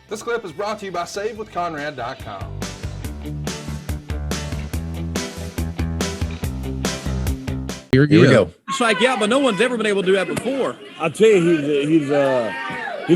This clip is brought to you by SaveWithConrad.com. Here we go. Psych out, but no one's ever been able to do that before. I tell you, he's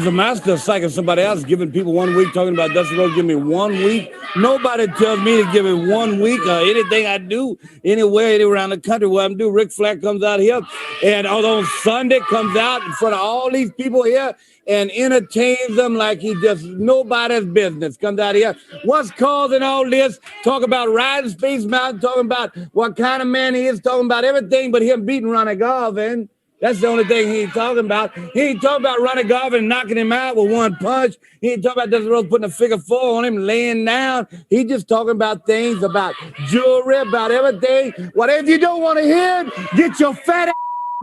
a master of psyching somebody else, giving people 1 week, talking about Dusty Rhodes, give me 1 week. Nobody tells me to give it 1 week or anything I do anywhere around the country where I'm doing. Ric Flair comes out here, and on Sunday comes out in front of all these people here and entertains them like he just nobody's business. Comes out here. What's causing all this? Talk about riding Space Mountain, talking about what kind of man he is, talking about everything but him beating Ronnie Garvin. That's the only thing he ain't talking about. He ain't talking about Ronnie Garvin and knocking him out with one punch. He ain't talking about Dusty Rhodes putting a figure 4 on him, laying down. He just talking about things, about jewelry, about everything. Whatever you don't want to hear, get your fat ass,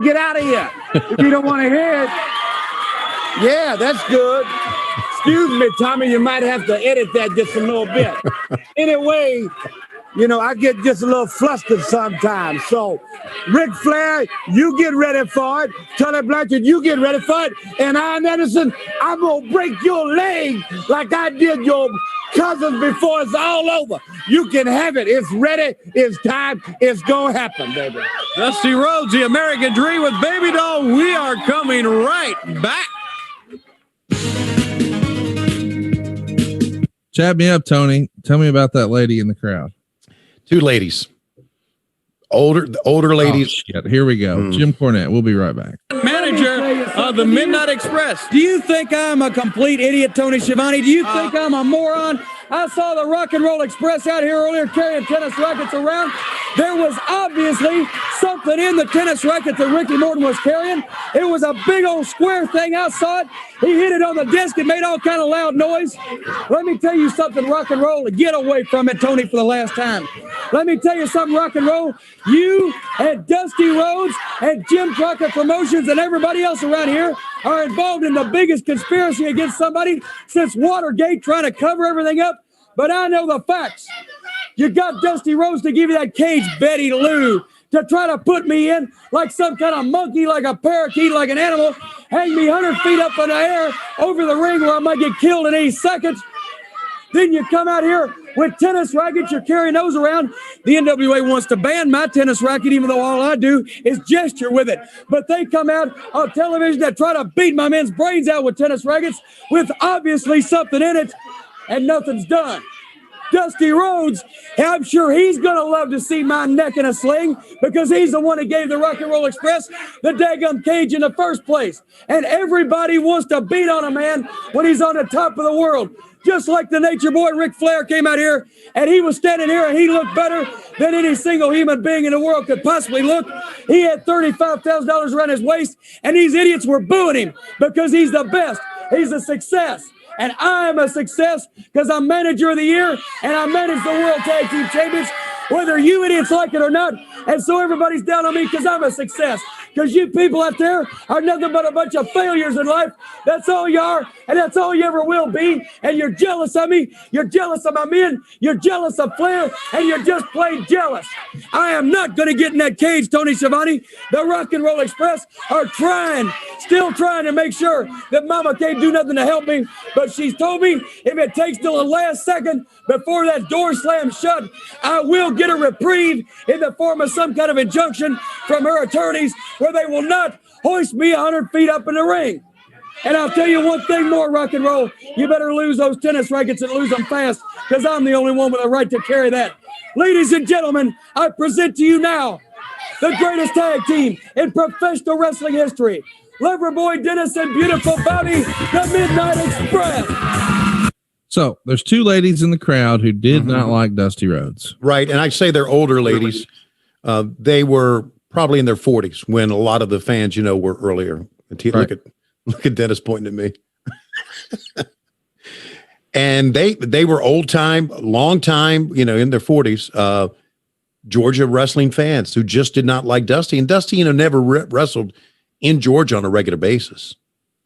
get out of here. If you don't want to hear it, yeah, that's good. Excuse me, Tommy, you might have to edit that just a little bit. Anyway, you know, I get just a little flustered sometimes. So, Ric Flair, you get ready for it. Tully Blanchard, you get ready for it. And Ian Anderson, I'm going to break your leg like I did your cousins before it's all over. You can have it. It's ready. It's time. It's going to happen, baby. Dusty Rhodes, the American Dream with Baby Doll. We are coming right back. Chat me up, Tony. Tell me about that lady in the crowd. Two ladies. Older ladies. Oh, here we go. Jim Cornette. We'll be right back. Manager of the Midnight Express. Do you think I'm a complete idiot, Tony Schiavone? Do you think I'm a moron? I saw the Rock and Roll Express out here earlier carrying tennis rackets around. There was obviously something in the tennis racket that Ricky Morton was carrying. It was a big old square thing. I saw it. He hit it on the desk. It made all kind of loud noise. Let me tell you something, Rock and Roll. Get away from it, Tony, for the last time. Let me tell you something, Rock and Roll. You and Dusty Rhodes and Jim Crockett Promotions and everybody else around here are involved in the biggest conspiracy against somebody since Watergate, trying to cover everything up. But I know the facts. You got Dusty Rhodes to give you that cage, Betty Lou, to try to put me in like some kind of monkey, like a parakeet, like an animal, hang me 100 feet up in the air over the ring where I might get killed in 8 seconds. Then you come out here with tennis rackets, you're carrying those around. The NWA wants to ban my tennis racket, even though all I do is gesture with it. But they come out on television that try to beat my men's brains out with tennis rackets with obviously something in it, and nothing's done. Dusty Rhodes, I'm sure he's going to love to see my neck in a sling because he's the one that gave the Rock and Roll Express the daggum cage in the first place. And everybody wants to beat on a man when he's on the top of the world. Just like the Nature Boy Ric Flair came out here and he was standing here and he looked better than any single human being in the world could possibly look. He had $35,000 around his waist and these idiots were booing him because he's the best. He's a success. And I'm a success because I'm manager of the year and I manage the World Tag Team Champions, whether you idiots like it or not. And so everybody's down on me because I'm a success. Because you people out there are nothing but a bunch of failures in life. That's all you are, and that's all you ever will be. And you're jealous of me. You're jealous of my men. You're jealous of Flair, and you're just plain jealous. I am not going to get in that cage, Tony Schiavone. The Rock and Roll Express are still trying to make sure that Mama can't do nothing to help me. But she's told me if it takes till the last second before that door slams shut, I will get a reprieve in the form of some kind of injunction from her attorneys where they will not hoist me 100 feet up in the ring. And I'll tell you one thing more, Rock and Roll. You better lose those tennis rackets and lose them fast because I'm the only one with a right to carry that. Ladies and gentlemen, I present to you now the greatest tag team in professional wrestling history. Loverboy Dennis and beautiful Bobby, the Midnight Express. So there's two ladies in the crowd who did not like Dusty Rhodes. Right. And I say they're older ladies. They were probably in their 40s when a lot of the fans, were earlier. Look at Dennis pointing at me. And they were old time, long time, in their 40s, Georgia wrestling fans who just did not like Dusty. And Dusty, never wrestled in Georgia on a regular basis.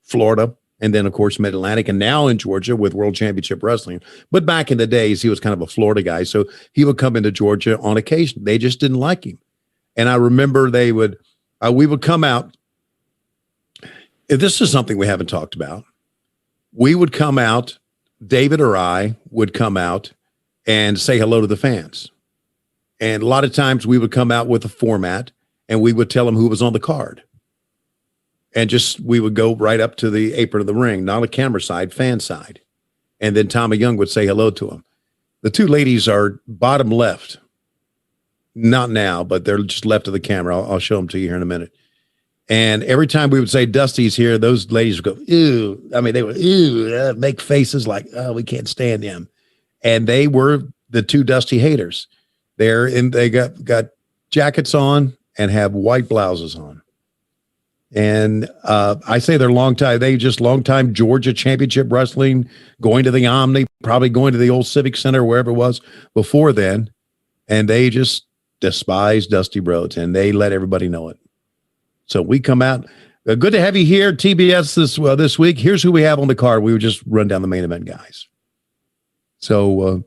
Florida, and then, of course, Mid-Atlantic, and now in Georgia with World Championship Wrestling. But back in the days, he was kind of a Florida guy, so he would come into Georgia on occasion. They just didn't like him. And I remember we would come out. This is something we haven't talked about. We would come out David or I would come out and say hello to the fans. And a lot of times we would come out with a format and we would tell them who was on the card. And we would go right up to the apron of the ring, not a camera side, fan side. And then Tommy Young would say hello to him. The two ladies are bottom left. Not now, but they're just left of the camera. I'll show them to you here in a minute. And every time we would say Dusty's here, those ladies would go, ew. I mean, they would, ew, make faces like, oh, we can't stand them. And they were the two Dusty haters. They got jackets on and have white blouses on. And I say they're long time Georgia Championship Wrestling, going to the Omni, probably going to the old Civic Center, wherever it was before then. And they just despise Dusty Rhodes, and they let everybody know it. So we come out. Good to have you here, TBS, this week. Here's who we have on the card. We would just run down the main event guys. So,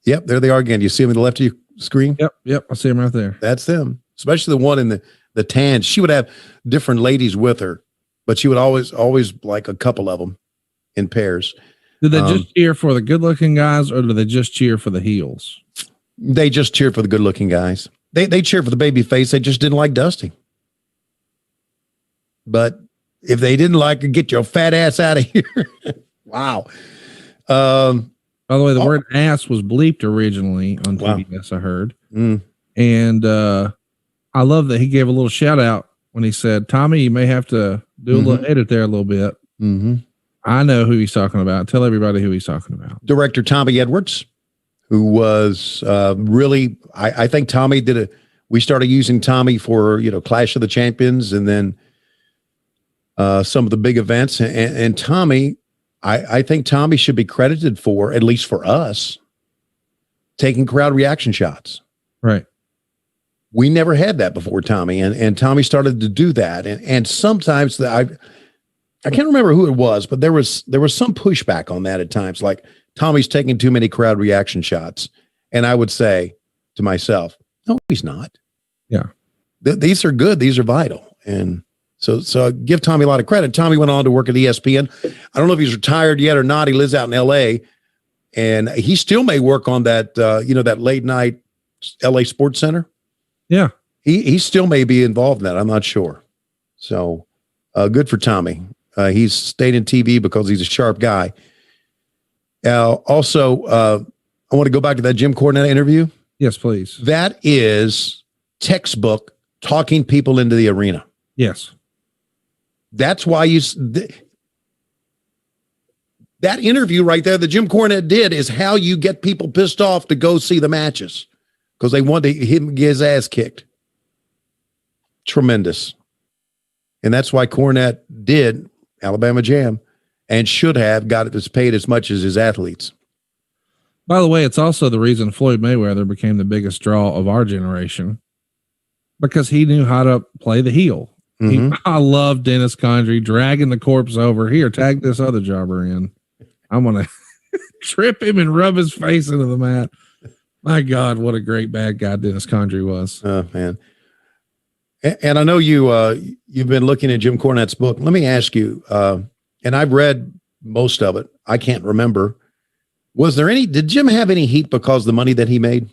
yep, there they are again. You see them on the left of your screen? Yep. I see them right there. That's them, especially the one in the tan. She would have different ladies with her, but she would always like a couple of them in pairs. Did they just cheer for the good-looking guys, or do they just cheer for the heels? They just cheer for the good-looking guys. They cheer for the baby face. They just didn't like Dusty. But if they didn't like it, get your fat ass out of here. Wow. By the way, the word ass was bleeped originally on TBS, I heard. And I love that he gave a little shout out when he said, Tommy, you may have to do a little edit there a little bit. I know who he's talking about. Tell everybody who he's talking about. Director Tommy Edwards, who was really, I think Tommy we started using Tommy for, Clash of the Champions and then some of the big events. And Tommy, I think Tommy should be credited for, at least for us, taking crowd reaction shots. Right. We never had that before, Tommy. And Tommy started to do that. And sometimes I can't remember who it was, but there was some pushback on that at times. Like, Tommy's taking too many crowd reaction shots. And I would say to myself, no, he's not. Yeah. These are good. These are vital. And so I give Tommy a lot of credit. Tommy went on to work at ESPN. I don't know if he's retired yet or not. He lives out in LA, and he still may work on that, that late night LA Sports Center. Yeah. He still may be involved in that. I'm not sure. So good for Tommy. He's stayed in TV because he's a sharp guy. Also, I want to go back to that Jim Cornette interview. Yes, please. That is textbook talking people into the arena. Yes. That's why that interview right there that Jim Cornette did is how you get people pissed off to go see the matches because they want him to get his ass kicked. Tremendous. And that's why Cornette did Alabama Jam and should have got it paid as much as his athletes. By the way, it's also the reason Floyd Mayweather became the biggest draw of our generation because he knew how to play the heel. I love Dennis Condrey dragging the corpse over. Here, tag this other jobber in. I'm going to trip him and rub his face into the mat. My God, what a great bad guy Dennis Condrey was. Oh, man. And I know you've been looking at Jim Cornette's book. Let me ask you, and I've read most of it. I can't remember. Did Jim have any heat because of the money that he made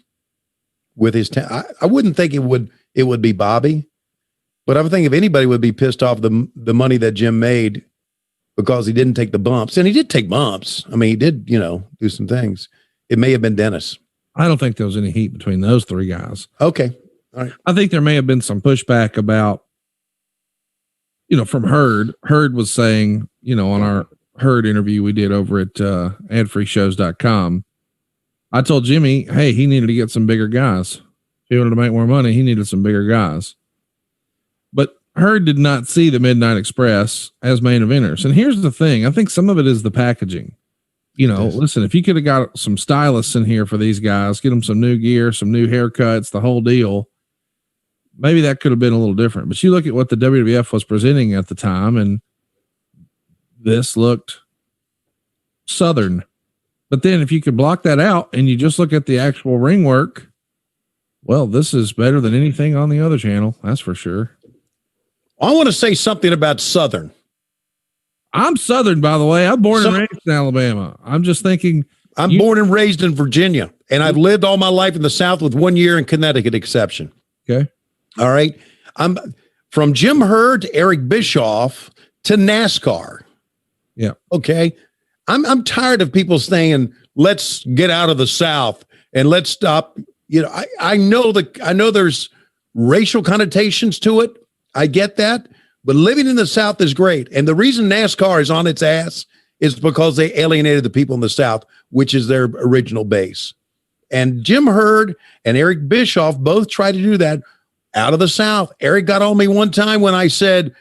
with his I wouldn't think it would be Bobby. But I would think if anybody would be pissed off the money that Jim made because he didn't take the bumps, and he did take bumps. I mean, he did, do some things. It may have been Dennis. I don't think there was any heat between those three guys. Okay. All right. I think there may have been some pushback about, from Herd. Herd was saying, on our Herd interview we did over at adfreeshows.com, I told Jimmy, hey, he needed to get some bigger guys. If he wanted to make more money, he needed some bigger guys. But Herd did not see the Midnight Express as main eventers. And here's the thing. I think some of it is the packaging. Listen, if you could have got some stylists in here for these guys, get them some new gear, some new haircuts, the whole deal, maybe that could have been a little different. But you look at what the WWF was presenting at the time, and this looked Southern. But then if you could block that out and you just look at the actual ring work, well, this is better than anything on the other channel. That's for sure. I want to say something about Southern. I'm Southern, by the way. I'm born and raised in Alabama. I'm just thinking. I'm born and raised in Virginia, and I've lived all my life in the South with 1 year in Connecticut exception. Okay. All right. I'm from Jim Hurd to Eric Bischoff to NASCAR. Yeah. Okay. I'm tired of people saying, let's get out of the South and let's stop. You know, I know there's racial connotations to it. I get that. But living in the South is great. And the reason NASCAR is on its ass is because they alienated the people in the South, which is their original base. And Jim Hurd and Eric Bischoff both tried to do that out of the South. Eric got on me one time when I said,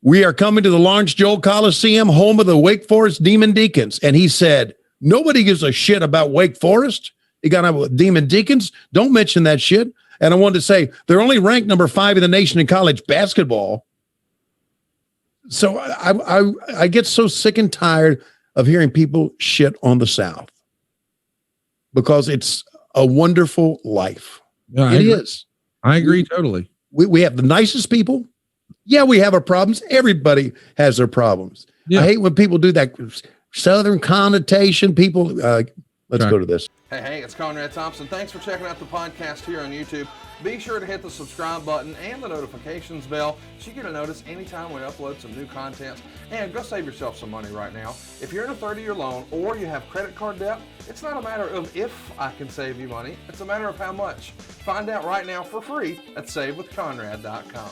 we are coming to the Lawrence Joel Coliseum, home of the Wake Forest Demon Deacons. And he said, nobody gives a shit about Wake Forest. You got to have Demon Deacons. Don't mention that shit. And I wanted to say, they're only ranked number 5 in the nation in college basketball. So I get so sick and tired of hearing people shit on the South because it's a wonderful life. Yeah, it is. I agree totally. We have the nicest people. Yeah, we have our problems. Everybody has their problems. Yeah. I hate when people do that Southern connotation. People, let's go to this. Hey, it's Conrad Thompson. Thanks for checking out the podcast here on YouTube. Be sure to hit the subscribe button and the notifications bell so you get a notice anytime we upload some new content. And go save yourself some money right now. If you're in a 30-year loan or you have credit card debt, it's not a matter of if I can save you money. It's a matter of how much. Find out right now for free at SaveWithConrad.com.